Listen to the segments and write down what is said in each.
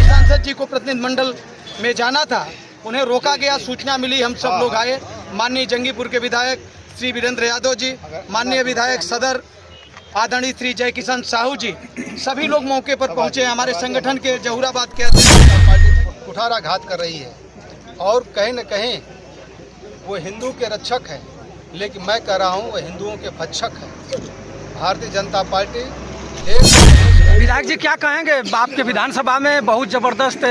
सांसद जी को प्रतिनिधिमंडल में जाना था, उन्हें रोका गया। सूचना मिली, हम सब लोग आए। माननीय जंगीपुर के विधायक श्री वीरेंद्र यादव जी, माननीय विधायक सदर आदरणीय श्री जय किशन साहू जी, सभी लोग मौके पर पहुंचे। हमारे संगठन के जहूराबाद के पार्टी कुठाराघात कर रही है और कहीं न कहीं वो हिंदू के रक्षक है, लेकिन मैं कह रहा हूँ वो हिंदुओं के भक्षक है। भारतीय जनता पार्टी विधायक जी क्या कहेंगे? आपके विधानसभा में बहुत ज़बरदस्त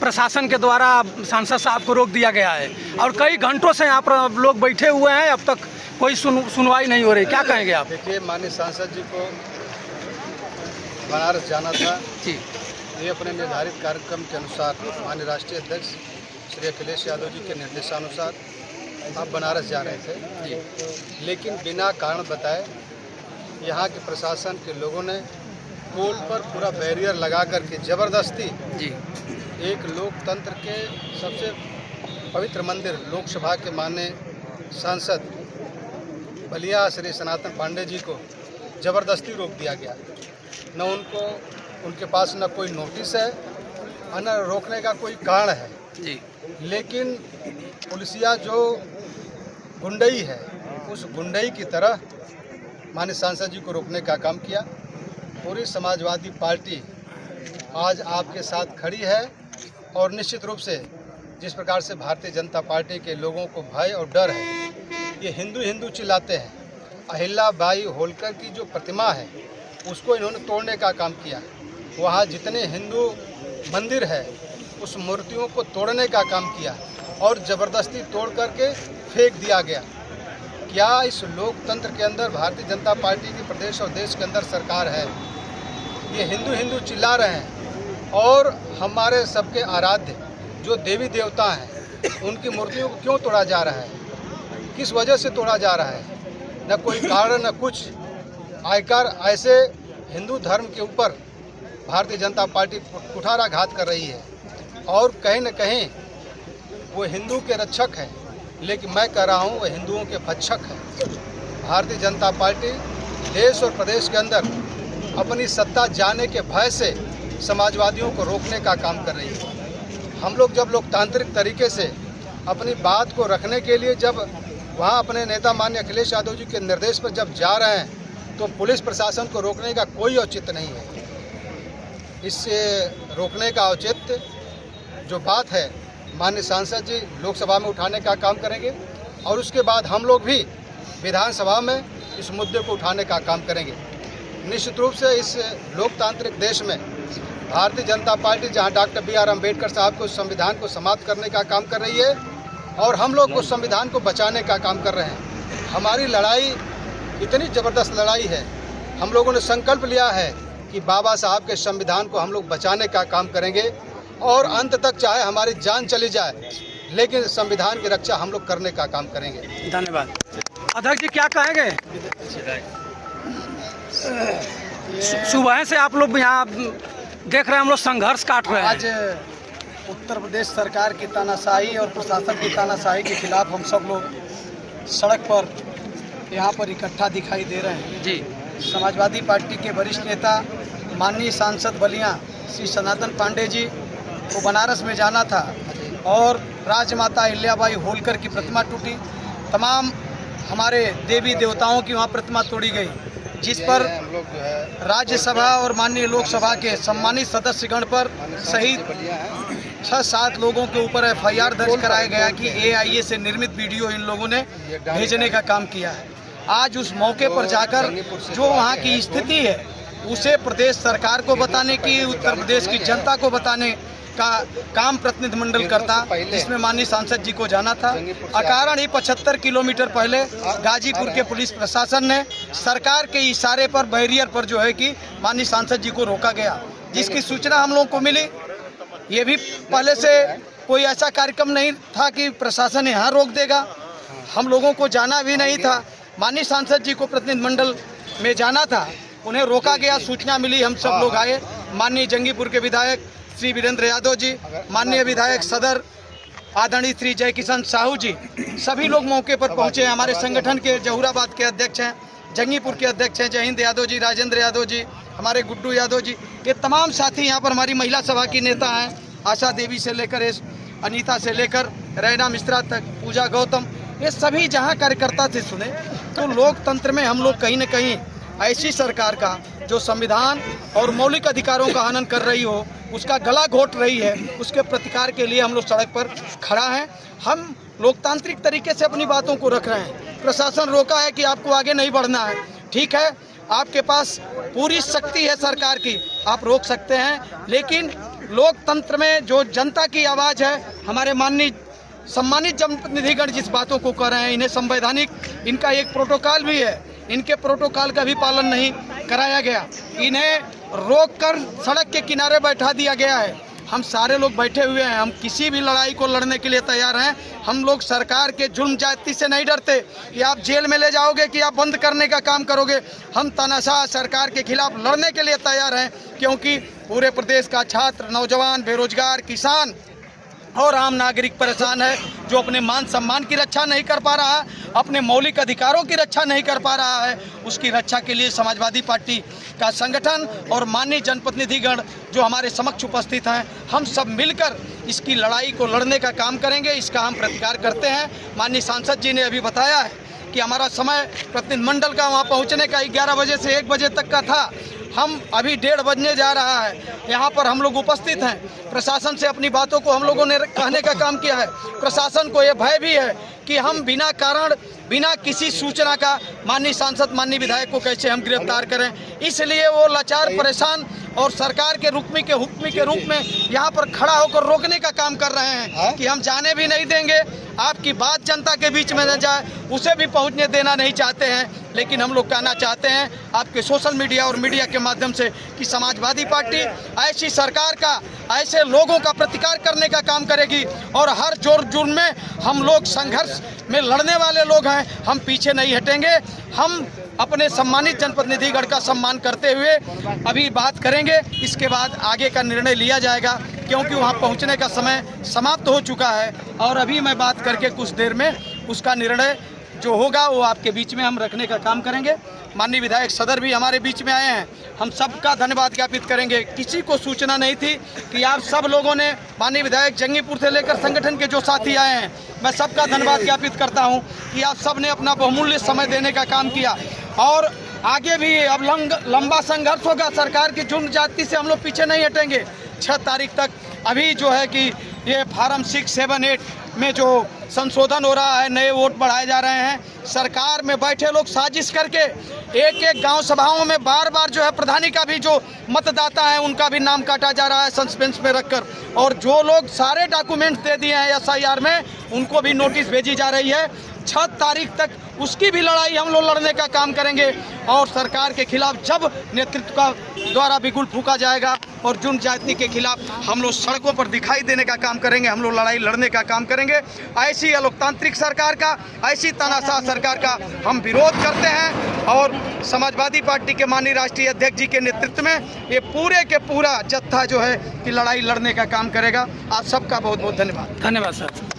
प्रशासन के द्वारा सांसद साहब को रोक दिया गया है और कई घंटों से यहाँ पर लोग बैठे हुए हैं, अब तक कोई सुनवाई नहीं हो रही, क्या कहेंगे आप? देखिए, माननीय सांसद जी को बनारस जाना था जी। ये अपने निर्धारित कार्यक्रम के अनुसार माननीय राष्ट्रीय अध्यक्ष श्री अखिलेश यादव जी के निर्देशानुसार आप बनारस जा रहे थे जी, लेकिन बिना कारण बताए यहाँ के प्रशासन के लोगों ने पोल पर पूरा बैरियर लगा करके ज़बरदस्ती जी एक लोकतंत्र के सबसे पवित्र मंदिर लोकसभा के माननीय सांसद बलिया श्री सनातन पांडे जी को ज़बरदस्ती रोक दिया गया। न उनके पास न कोई नोटिस है और न रोकने का कोई कारण है जी, लेकिन पुलिसिया जो गुंडई है उस गुंडई की तरह माननीय सांसद जी को रोकने का काम किया। पूरी समाजवादी पार्टी आज आपके साथ खड़ी है और निश्चित रूप से जिस प्रकार से भारतीय जनता पार्टी के लोगों को भय और डर है, ये हिंदू हिंदू चिल्लाते हैं। अहिल्याबाई होलकर की जो प्रतिमा है उसको इन्होंने तोड़ने का काम किया। वहाँ जितने हिंदू मंदिर है उस मूर्तियों को तोड़ने का काम किया और ज़बरदस्ती तोड़ करके फेंक दिया गया। क्या इस लोकतंत्र के अंदर भारतीय जनता पार्टी की प्रदेश और देश के अंदर सरकार है? ये हिंदू हिंदू चिल्ला रहे हैं और हमारे सबके आराध्य जो देवी देवता हैं उनकी मूर्तियों को क्यों तोड़ा जा रहा है? किस वजह से तोड़ा जा रहा है? न कोई कारण न कुछ। आयकर ऐसे हिंदू धर्म के ऊपर भारतीय जनता पार्टी कुठाराघात कर रही है और कहीं न कहीं वो हिंदू के रक्षक है, लेकिन मैं कह रहा हूँ वो हिंदुओं के भक्षक है। भारतीय जनता पार्टी देश और प्रदेश के अंदर अपनी सत्ता जाने के भय से समाजवादियों को रोकने का काम कर रही है। हम लोग जब लोकतांत्रिक तरीके से अपनी बात को रखने के लिए जब वहाँ अपने नेता माननीय अखिलेश यादव जी के निर्देश पर जब जा रहे हैं तो पुलिस प्रशासन को रोकने का कोई औचित्य नहीं है। इससे रोकने का औचित्य जो बात है माननीय सांसद जी लोकसभा में उठाने का काम करेंगे और उसके बाद हम लोग भी विधानसभा में इस मुद्दे को उठाने का काम करेंगे। निश्चित रूप से इस लोकतांत्रिक देश में भारतीय जनता पार्टी जहां डॉक्टर बी.आर. अम्बेडकर साहब को संविधान को समाप्त करने का काम कर रही है और हम लोग उस संविधान को बचाने का काम कर रहे हैं। हमारी लड़ाई इतनी ज़बरदस्त लड़ाई है, हम लोगों ने संकल्प लिया है कि बाबा साहब के संविधान को हम लोग बचाने का काम करेंगे और अंत तक चाहे हमारी जान चली जाए लेकिन संविधान की रक्षा हम लोग करने का काम करेंगे। धन्यवाद। अध्यक्ष जी क्या कहेंगे? सुबह से आप लोग यहाँ देख रहे हैं, हम लोग संघर्ष काट रहे हैं। आज उत्तर प्रदेश सरकार की तानाशाही और प्रशासन की तानाशाही के खिलाफ हम सब लोग सड़क पर यहाँ पर इकट्ठा दिखाई दे रहे हैं जी। समाजवादी पार्टी के वरिष्ठ नेता माननीय सांसद बलिया श्री सनातन पांडे जी को बनारस में जाना था और राजमाता अहिल्याबाई होलकर की प्रतिमा टूटी। तमाम हमारे देवी देवताओं की वहाँ प्रतिमा तोड़ी गई, जिस पर राज्यसभा और माननीय लोकसभा के सम्मानित सदस्यगण पर सहित 6-7 लोगों के ऊपर FIR दर्ज कराया गया कि AIA से निर्मित वीडियो इन लोगों ने भेजने का काम किया है। आज उस मौके पर जाकर जो वहाँ की स्थिति है उसे प्रदेश सरकार को बताने की, उत्तर प्रदेश की जनता को बताने का काम प्रतिनिधिमंडल करता, जिसमें माननीय सांसद जी को जाना था। अकारण ही 75 किलोमीटर पहले गाजीपुर के पुलिस प्रशासन ने सरकार के इशारे पर बैरियर पर जो है कि माननीय सांसद जी को रोका गया, जिसकी सूचना हम लोगों को मिली। ये भी पहले से कोई ऐसा कार्यक्रम नहीं था कि प्रशासन यहाँ रोक देगा, हम लोगों को जाना भी नहीं था। माननीय सांसद जी को प्रतिनिधिमंडल में जाना था, उन्हें रोका गया। सूचना मिली, हम सब लोग आए। माननीय जंगीपुर के विधायक श्री वीरेंद्र यादव जी, माननीय विधायक सदर आदरणीय श्री जय किशन साहू जी, सभी लोग मौके पर पहुंचे। हमारे संगठन के जहूराबाद के अध्यक्ष हैं जंगीपुर के अध्यक्ष हैं जयहिंद यादव जी, राजेंद्र यादव जी, हमारे गुड्डू यादव जी, ये तमाम साथी यहाँ पर हमारी महिला सभा की नेता हैं, आशा देवी से लेकर अनीता से लेकर रैना मिश्रा तक, पूजा गौतम, ये सभी जहाँ कार्यकर्ता थे सुने। तो लोकतंत्र में हम लोग कहीं न कहीं ऐसी सरकार का जो संविधान और मौलिक अधिकारों का हनन कर रही हो, उसका गला घोट रही है, उसके प्रतिकार के लिए हम लोग सड़क पर खड़ा हैं। हम लोकतांत्रिक तरीके से अपनी बातों को रख रहे हैं। प्रशासन रोका है कि आपको आगे नहीं बढ़ना है, ठीक है, आपके पास पूरी शक्ति है सरकार की, आप रोक सकते हैं, लेकिन लोकतंत्र में जो जनता की आवाज़ है, हमारे माननीय सम्मानित जनप्रतिनिधिगण जिस बातों को कर रहे हैं, इन्हें संवैधानिक, इनका एक प्रोटोकॉल भी है, इनके प्रोटोकॉल का भी पालन नहीं कराया गया, इन्हें रोककर सड़क के किनारे बैठा दिया गया है। हम सारे लोग बैठे हुए हैं, हम किसी भी लड़ाई को लड़ने के लिए तैयार हैं। हम लोग सरकार के जुल्म जाति से नहीं डरते कि आप जेल में ले जाओगे, कि आप बंद करने का काम करोगे। हम तानाशाह सरकार के खिलाफ लड़ने के लिए तैयार हैं, क्योंकि पूरे प्रदेश का छात्र, नौजवान, बेरोजगार, किसान और आम नागरिक परेशान है, जो अपने मान सम्मान की रक्षा नहीं कर पा रहा है, अपने मौलिक अधिकारों की रक्षा नहीं कर पा रहा है। उसकी रक्षा के लिए समाजवादी पार्टी का संगठन और माननीय जनप्रतिनिधिगण जो हमारे समक्ष उपस्थित हैं, हम सब मिलकर इसकी लड़ाई को लड़ने का काम करेंगे। इसका हम प्रतिकार करते हैं। माननीय सांसद जी ने अभी बताया है कि हमारा समय प्रतिनिधिमंडल का वहाँ पहुँचने का 11 बजे से 1 बजे तक का था, हम अभी 1:30 बजने जा रहा है। यहाँ पर हम लोग उपस्थित हैं। प्रशासन से अपनी बातों को हम लोगों ने कहने का काम किया है। प्रशासन को ये भय भी है कि हम बिना कारण, बिना किसी सूचना का माननीय सांसद, माननीय विधायक को कैसे हम गिरफ्तार करें, इसलिए वो लाचार, परेशान और सरकार के हुक्म के रूप में यहाँ पर खड़ा होकर रोकने का काम कर रहे हैं कि हम जाने भी नहीं देंगे, आपकी बात जनता के बीच में न जाए, उसे भी पहुँचने देना नहीं चाहते हैं। लेकिन हम लोग कहना चाहते हैं आपके सोशल मीडिया और मीडिया के माध्यम से कि समाजवादी पार्टी ऐसी सरकार का, ऐसे लोगों का प्रतिकार करने का काम करेगी और हर जोर जुर्म में हम लोग संघर्ष में लड़ने वाले लोग हैं, हम पीछे नहीं हटेंगे। हम अपने सम्मानित जनप्रतिनिधिगण का सम्मान करते हुए अभी बात करेंगे, इसके बाद आगे का निर्णय लिया जाएगा, क्योंकि वहाँ पहुँचने का समय समाप्त हो चुका है और अभी मैं बात करके कुछ देर में उसका निर्णय जो होगा वो आपके बीच में हम रखने का काम करेंगे। माननीय विधायक सदर भी हमारे बीच में आए हैं, हम सबका धन्यवाद ज्ञापित करेंगे। किसी को सूचना नहीं थी कि आप सब लोगों ने, माननीय विधायक जंगीपुर से लेकर संगठन के जो साथी आए हैं, मैं सबका धन्यवाद ज्ञापित करता हूं कि आप सब ने अपना बहुमूल्य समय देने का काम किया और आगे भी अब लंबा संघर्ष होगा। सरकार की जुर्म जाति से हम लोग पीछे नहीं हटेंगे। 6 तारीख तक अभी जो है कि ये फार्म 6, 7, 8 में जो संशोधन हो रहा है, नए वोट बढ़ाए जा रहे हैं, सरकार में बैठे लोग साजिश करके एक गांव सभाओं में बार बार जो है प्रधानी का भी जो मतदाता है उनका भी नाम काटा जा रहा है सस्पेंस में रखकर, और जो लोग सारे डॉक्यूमेंट्स दे दिए हैं SIR में उनको भी नोटिस भेजी जा रही है। 6 तारीख तक उसकी भी लड़ाई हम लोग लड़ने का काम करेंगे और सरकार के खिलाफ जब नेतृत्व का द्वारा बिगुल फूका जाएगा और जुर्म जाति के खिलाफ हम लोग सड़कों पर दिखाई देने का काम करेंगे, हम लोग लड़ाई लड़ने का काम करेंगे। ऐसी अलोकतांत्रिक सरकार का, ऐसी तानाशाह सरकार का हम विरोध करते हैं और समाजवादी पार्टी के माननीय राष्ट्रीय अध्यक्ष जी के नेतृत्व में ये पूरे के पूरा जत्था जो है कि लड़ाई लड़ने का काम करेगा। आप सबका बहुत बहुत धन्यवाद। धन्यवाद सर।